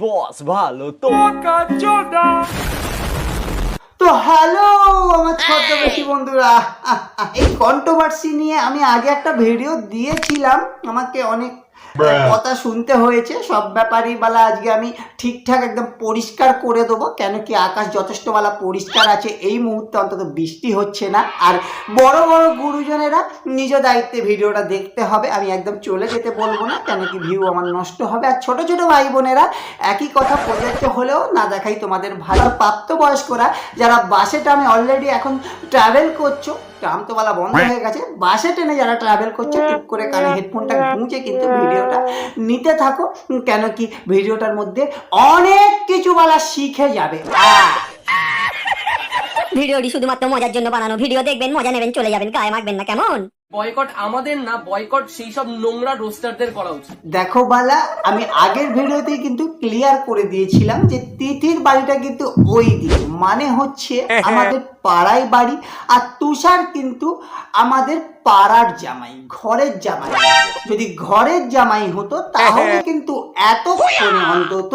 বস ভালো তো। তো হ্যালো আমার ছদ্মবেশী বন্ধুরা, এই কন্ট্রোভার্সি নিয়ে আমি আগে একটা ভিডিও দিয়েছিলাম। আমাকে অনেক কথা শুনতে হয়েছে। সব ব্যাপারই বালা আজকে আমি ঠিকঠাক একদম পরিষ্কার করে দেবো। কেন কি আকাশ যথেষ্ট বালা পরিষ্কার আছে, এই মুহূর্তে অন্তত বৃষ্টি হচ্ছে না। আর বড় বড় গুরুজনেরা নিজ দায়িত্বে ভিডিওটা দেখতে হবে, আমি একদম চলে যেতে বলবো না, কেন কি ভিউ আমার নষ্ট হবে। আর ছোট ছোট ভাই বোনেরা একই কথা প্রযোজ্য হলেও না দেখাই তোমাদের ভালো। প্রাপ্তবয়স্করা যারা বাসে ট্রামে অলরেডি এখন ট্রাভেল করছো, ট্রাম তো বলা বন্ধ হয়ে গেছে, বাসে ট্রেনে যারা ট্রাভেল করছে টিপ করে কানে হেডফোনটা গুঁজে কিন্তু ভিডিওটা নিতে থাকো। কেন কি ভিডিওটার মধ্যে অনেক কিছু বলা শিখে যাবে। ভিডিওটি শুধুমাত্র মজার জন্য বানানো। ভিডিও দেখবেন, মজা নেবেন, চলে যাবেন, গায়ে মাখবেন না, কেমন? বয়কট আমাদের না, বয়কট সেই সব নোংরা রোস্টারদের করা উচিত। দেখো বালা, আমি আগের ভিডিওতেই কিন্তু ক্লিয়ার করে দিয়েছিলাম যে তিথির বাড়িটা কিন্তু ওই দিক, মানে হচ্ছে আমাদের পাড়ায় বাড়ি। আর তুষার কিন্তু আমাদের পাড়ার জামাই, ঘরের জামাই। যদি ঘরের জামাই হতো তাহলে কিন্তু এতক্ষণে অন্তত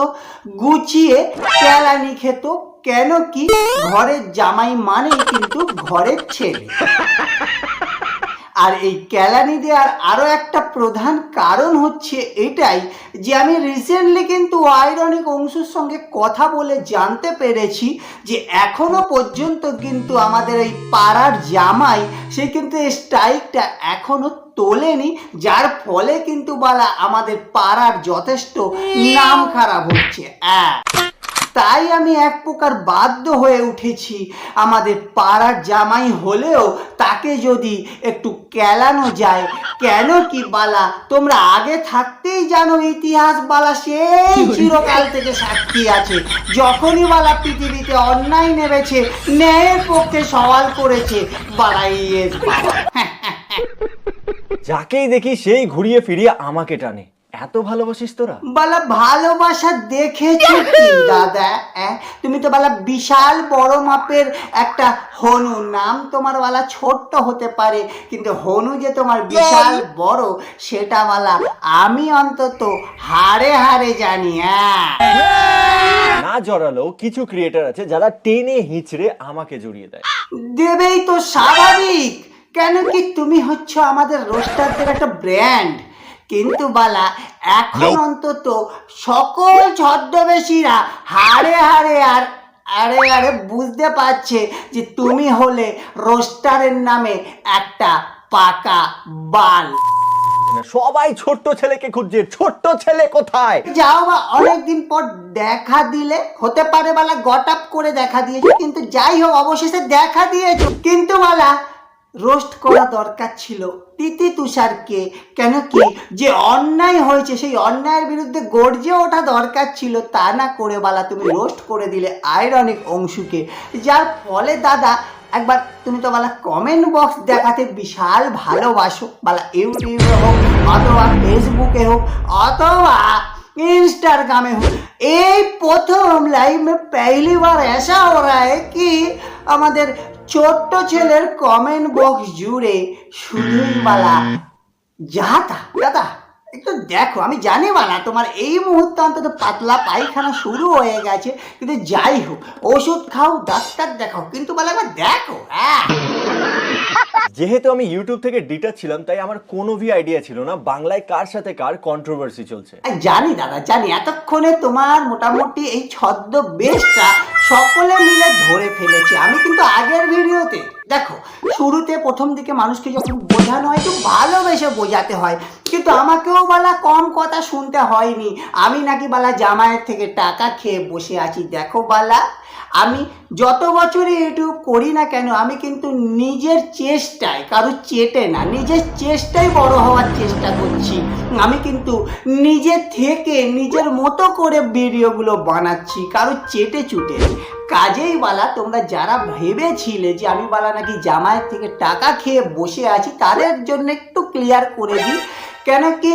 গুছিয়ে কেলানি খেত। কেন কি ঘরের জামাই মানেই কিন্তু ঘরের ছেলে। আর এই কেলানি দেওয়ার আরো একটা প্রধান কারণ হচ্ছে এটাই যে আমি রিসেন্টলি কিন্তু আইরনিক অংশুর সঙ্গে কথা বলে জানতে পেরেছি যে এখনো পর্যন্ত কিন্তু আমাদের এই পাড়ার জামাই সে কিন্তু এই স্ট্রাইকটা এখনো তোলেনি, যার ফলে কিন্তু বলা আমাদের পাড়ার যথেষ্ট নাম খারাপ হচ্ছে। তাই আমি এক প্রকার বাধ্য হয়ে উঠেছি, আমাদের পাড়ার জামাই হলেও তাকে যদি একটু কেলানো যায়। কেন কি বালা, তোমরা আগে থাকতেই জানো ইতিহাস বালা সেই চিরকাল থেকে সাক্ষী আছে। যখনই বালা পৃথিবীতে অন্যায় নেমেছে, ন্যায়ের পক্ষে সওয়াল করেছে বালা ইয়েস বাবা। যাকেই দেখি সেই ঘুরিয়ে ফিরিয়ে আমাকে টানে। এত ভালোবাসিস তোরা? বালা ভালোবাসা দেখেছো কি দাদা? তুমি তো বালা বিশাল বড় মাপের একটা হনু, নাম তোমার বালা ছোট্ট হতে পারে, কিন্তু হনু যে তোমার বিশাল বড় সেটা বালা আমি অন্তত হাড়ে হাড়ে জানি। না জড়ালো কিছু ক্রিয়েটার আছে যারা টেনে হিচড়ে আমাকে জড়িয়ে দেয়। দেবেই তো স্বাভাবিক, কেন কি তুমি হচ্ছে আমাদের রোস্টারদের একটা ব্র্যান্ড। কিন্তু বালা এখন অন্তত সকল ছদ্মবেশীরা হাড়ে হাড়ে আর আরে আরে বুঝতে পারছে যে তুমি হলে রোস্টারের নামে একটা পাকা বাল। সবাই ছোট্ট ছেলেকে খুঁজছে, ছোট্ট ছেলে কোথায়? যাও বা অনেকদিন পর দেখা দিলে, হতে পারে বালা গট আপ করে দেখা দিয়েছো, কিন্তু যাই হোক অবশেষে দেখা দিয়েছো। কিন্তু বালা রোস্ট করা দরকার ছিল তিথি তুষারকে। কেন কি যে অন্যায় হয়েছে সেই অন্যায়ের বিরুদ্ধে গর্জে ওঠা দরকার ছিল, তা না করে বালা তুমি রোস্ট করে দিলে আইরনিক অংশুকে। যার ফলে দাদা একবার তুমি তো বালা কমেন্ট বক্স দেখাতে বিশাল ভালোবাসো বালা, ইউটিউবে হোক অথবা ফেসবুকে হোক অথবা इंस्टाग्राम हो। এই প্রথম লাইভ में पहली बार ऐसा हो रहा है कि আমাদের ছোট্ট ছেলের কমেন্ট বক্স জুড়ে শুধুই বালা যাতা দাদা একটু দেখো। আমি জানি বালা তোমার এই মুহূর্তে অন্তত পাতলা পায়খানা শুরু হয়ে গেছে, কিন্তু যাই হোক ওষুধ খাও, ডাক্তার দেখাও, কিন্তু বালা একবার দেখো। যেহেতু আমি ইউটিউব থেকে ডিটাচ ছিলাম তাই আমার কোনো আইডিয়া ছিল না বাংলায় কার সাথে কার কন্ট্রোভার্সি চলছে। জানি দাদা জানি, এতক্ষণে তোমার মোটামুটি এই ছদ্মবেশটা সকলে মিলে ধরে ফেলেছে। আমি কিন্তু আগের ভিডিওতে দেখো শুরুতে প্রথম দিকে মানুষকে যখন বোঝানো হয় একটু ভালোবেসে বোঝাতে হয়, কিন্তু আমাকেও বালা কম কথা শুনতে হয়নি। আমি নাকি বালা জামাইয়ের থেকে টাকা খেয়ে বসে আছি। দেখো বালা আমি যত বছরই ইউটিউব করি না কেন, আমি কিন্তু নিজের চেষ্টায়, কারো চেটে না, নিজের চেষ্টায় বড় হওয়ার চেষ্টা করছি। আমি কিন্তু নিজের থেকে নিজের মতো করে ভিডিওগুলো বানাচ্ছি, কারো চেটে চুটে। কাজেই বালা তোমরা যারা ভেবেছিলে যে আমি বালা নাকি জামাইয়ের থেকে টাকা খেয়ে বসে আছি, তাদের জন্য একটু ক্লিয়ার করে দিই। কেন কি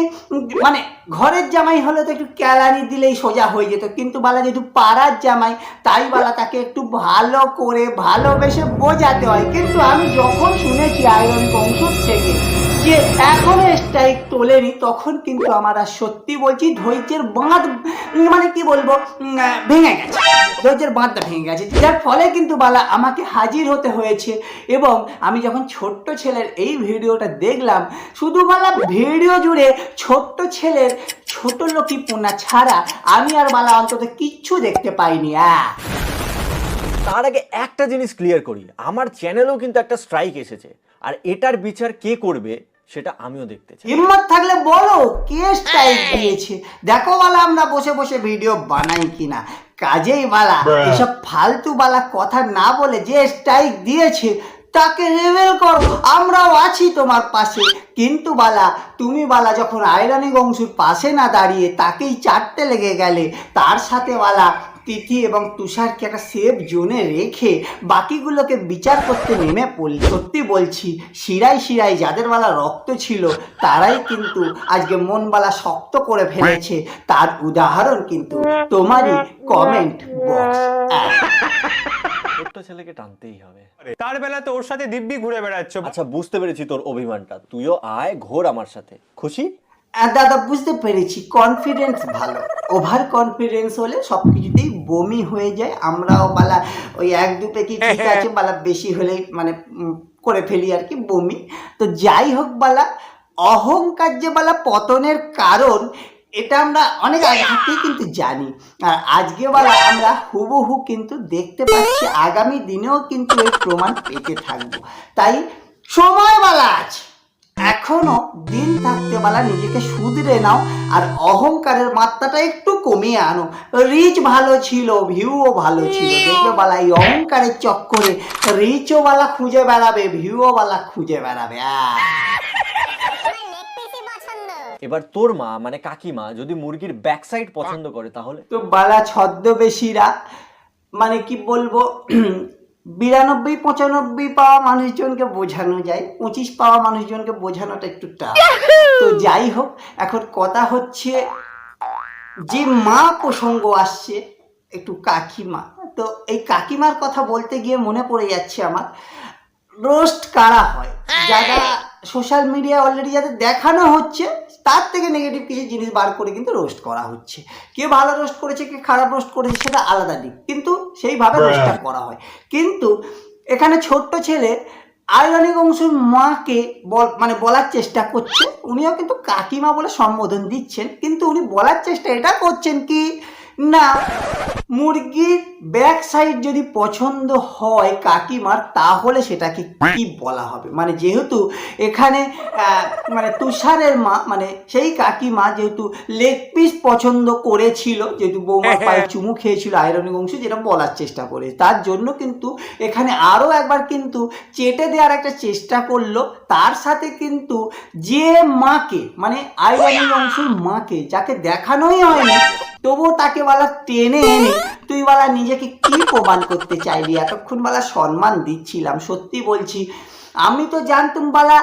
মানে ঘরের জামাই হলে তো একটু কেলানি দিলেই সোজা হয়ে যেত, কিন্তু বালা যেহেতু পাড়ার জামাই তাই বালা তাকে একটু ভালো করে ভালোবেসে বোঝাতে হয়। কিন্তু আমি যখন শুনেছি আইরনিক অংশ থেকে যে এখনো স্ট্রাইক তোলেনি, তখন কিন্তু আমার আর সত্যি বলছি ধৈর্যের বাঁধ মানে কি বলবো ভেঙে গেছে, ধৈর্যের বাঁধটা ভেঙে গেছে, যার ফলে কিন্তু বালা আমাকে হাজির হতে হয়েছে। এবং আমি যখন ছোট্ট ছেলের এই ভিডিওটা দেখলাম, শুধু বালা ভিডিও জুড়ে ছোট্ট ছেলের ছোট লোকি পোনা ছাড়া আমি আর বালা অন্তত কিচ্ছু দেখতে পাইনি। তার আগে একটা জিনিস ক্লিয়ার করি, আমার চ্যানেলেও কিন্তু একটা স্ট্রাইক এসেছে, আর এটার বিচার কে করবে সেটা আমিও দেখতে চাই। হিম্মত থাকলে বলো কে স্ট্রাইক দিয়েছে, দেখো বালা আমরা বসে বসে ভিডিও বানাই কিনা। কাজেই বালা এসব ফালতু বালা কথা না বলে যে স্ট্রাইক দিয়েছে তাকে রেবেল করো, আমরাও আছি তোমার পাশে। কিন্তু বালা তুমি বালা যখন আয়রানি গংশুর পাশে না দাঁড়িয়ে তাকেই চাটতে লেগে গেলে, তার সাথে বালা তিথি এবং তুষারকে একটা সেফ জোনে রেখে বাকিগুলোকে বিচার করতে নেমে পড়ল। সত্যি বলছি শিরায় শিরায় যাদের বালা রক্ত ছিল তারাই কিন্তু আজকে মন বালা শক্ত করে ফেলেছে, তার উদাহরণ কিন্তু তোমারই কমেন্ট বক্স। ছোট্ট ছেলেকে টানতেই হবে। তার বেলা তো ওর সাথে দিব্যি ঘুরে বেড়াচ্ছ। আচ্ছা বুঝতে পেরেছি তোর অভিমানটা, তুইও আয় ঘোর আমার সাথে। খুশি? দাদা বুঝতে পেরেছি, কনফিডেন্স ভালো, ওভার কনফিডেন্স হলে সব কিছুতেই বমি হয়ে যায়। আমরাও বালা ওই এক দু পেকি ঠিক আছে, বালা বেশি হলেই মানে করে ফেলি আর কি বমি। তো যাই হোক বালা, অহংকার যে বালা পতনের কারণ এটা আমরা অনেক আগে থেকেই কিন্তু জানি, আর আজকে বালা আমরা হুবহু কিন্তু দেখতে পাচ্ছি, আগামী দিনেও কিন্তু এর প্রমাণ পেতে থাকবো। তাই সময় বালা আছে, এখনো দিন থাকতে বালা নিজেকে শুধরে নাও, আর অহংকারের মাত্রাটা একটু কমিয়ে আনো। রিচ ভালো ছিল, ভিউও ভালো ছিল, দেখবে বালা এই অহংকারের চক্করে রিচও বালা খুঁজে বেড়াবে, ভিউও বালা খুঁজে বেড়াবে। এবার তোর মা মানে কাকিমা যদি মুরগির ব্যাক সাইড পছন্দ করে তাহলে? তো বালা ছদ্মবেশীরা মানে কি বলবো 92-95 পাওয়া মানুষজনকে বোঝানো যায়, 25 পাওয়া মানুষজনকে বোঝানোটা একটু টাফ। তো যাই হোক, এখন কথা হচ্ছে যে মা প্রসঙ্গ আসছে, একটু কাকিমা। তো এই কাকিমার কথা বলতে গিয়ে মনে পড়ে যাচ্ছে আমার, রোস্ট কারা হয় যারা সোশ্যাল মিডিয়া অলরেডি যাদের দেখানো হচ্ছে তার থেকে নেগেটিভ কিছু জিনিস বার করে কিন্তু রোস্ট করা হচ্ছে। কে ভালো রোস্ট করেছে কে খারাপ রোস্ট করেছে সেটা আলাদা দিক, কিন্তু সেইভাবে রোস্টটা করা হয়। কিন্তু এখানে ছোট্ট ছেলে আয়রনি গংশুর মাকে মানে বলার চেষ্টা করছে, উনিও কিন্তু কাকিমা বলে সম্বোধন দিচ্ছেন, কিন্তু উনি বলার চেষ্টা এটা করছেন কি না, মুরগির ব্যাক সাইড যদি পছন্দ হয় কাকিমার তাহলে সেটাকে কি বলা হবে। মানে যেহেতু এখানে মানে তুষারের মা মানে সেই কাকিমা যেহেতু লেগ পিস পছন্দ করেছিল, যেহেতু বৌমার পায়ে চুমু খেয়েছিল আয়রনি গংশু, যেটা বলার চেষ্টা করে, তার জন্য কিন্তু এখানে আরও একবার কিন্তু চেটে দেওয়ার একটা চেষ্টা করলো। তার সাথে কিন্তু যে মাকে মানে আয়রনি গংশুর মাকে যাকে দেখানোই হয়নি তবুও তাকে বালা টেনে এনে তুই বালা নিজেকে কি প্রমাণ করতে চাইলি। এতক্ষণ বালা সম্মান দিচ্ছিলাম, সত্যি বলছি আমি তো জানতাম বালা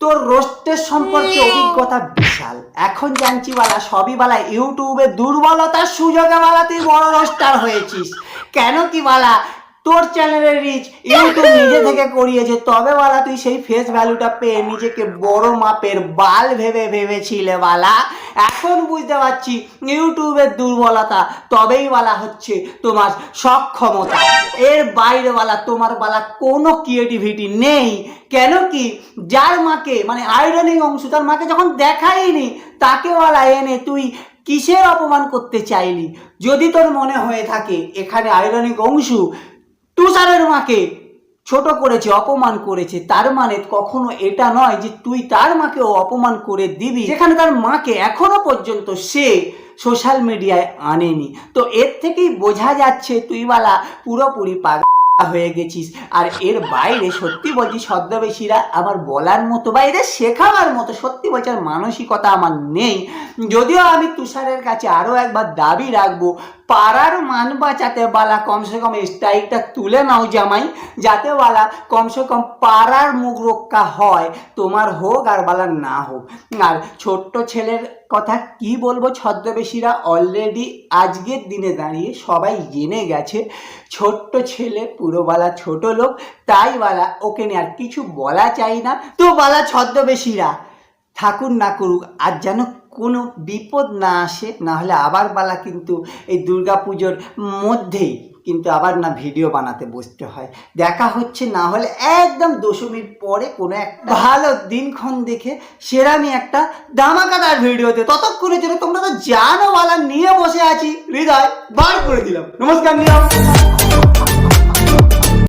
তোর রোস্টের সম্পর্কে অভিজ্ঞতা বিশাল, এখন জানছি বালা সবই বালা ইউটিউবে দুর্বলতার সুযোগে বালা তুই বড় রোস্টার হয়েছিস। কেন কি বালা তোর চ্যানেলের রিচ ইউটিউব নিজে থেকে করিয়েছে, তবে বালা তুই সেই ফেস ভ্যালুটা পেয়ে নিজেকে বড় মাপের বাল ভেবেছিলে বালা। এখন বুঝতে পারছি ইউটিউবের দুর্বলতা, তবেই বালা হচ্ছে তোমার সক্ষমতা, এর বাইরে বালা তোমার বালা কোনো ক্রিয়েটিভিটি নেই। কেন কি যার মাকে মানে আয়রনি অংশ তার মাকে যখন দেখাইনি তাকে বালা এনে তুই কিসের অপমান করতে চাইলি। যদি তোর মনে হয়ে থাকে এখানে আয়রনি অংশু তুষারের মাকে ছোট করেছে অপমান করেছে, তার মানে কখনো এটা নয় যে তুই তার মাকেও অপমান করে দিবি যেখানে তার মাকে এখনো পর্যন্ত সে সোশ্যাল মিডিয়ায় আনেনি। তো এর থেকেই বোঝা যাচ্ছে তুই বালা পুরোপুরি পাগল হয়ে গেছিস। আর এর বাইরে সত্যি বলছি ছদ্মবেশীরা আমার বলার মতো বা এদের শেখাবার মতো সত্যি বলছি আর মানসিকতা আমার নেই। যদিও আমি তুষারের কাছে আরও একবার দাবি রাখবো পাড়ার মান বাঁচাতে বালা কমসে কম স্ট্রাইকটা তুলে নাও জামাই, যাতে বালা কমসে কম পাড়ার মুখ রক্ষা হয়, তোমার হোক আর বালা না হোক। আর ছোট্ট ছেলের কথা কি বলবো, ছদ্মবেশীরা অলরেডি আজকের দিনে দাঁড়িয়ে সবাই জেনে গেছে ছোট্ট ছেলে পুরো বালা ছোট লোক, তাই বালা ওকে নিয়ে আর কিছু বলা চাই না। তো বালা ছদ্মবেশীরা ঠাকুর না করুক আর যেন কোনো বিপদ না আসে, না হলে আবার বালা কিন্তু এই দুর্গাপুজোর মধ্যেই কিন্তু আবার না ভিডিও বানাতে বসতে হয়। দেখা হচ্ছে না হলে একদম দশমীর পরে কোনো একটা ভালো দিনক্ষণ দেখে সেরামি একটা ধামাকাদার ভিডিওতে। ততক্ষণের জন্য তোমরা তো জানো বালা নিয়ে বসে আছি, হৃদয় বার করে দিলাম। নমস্কার নিয়ম।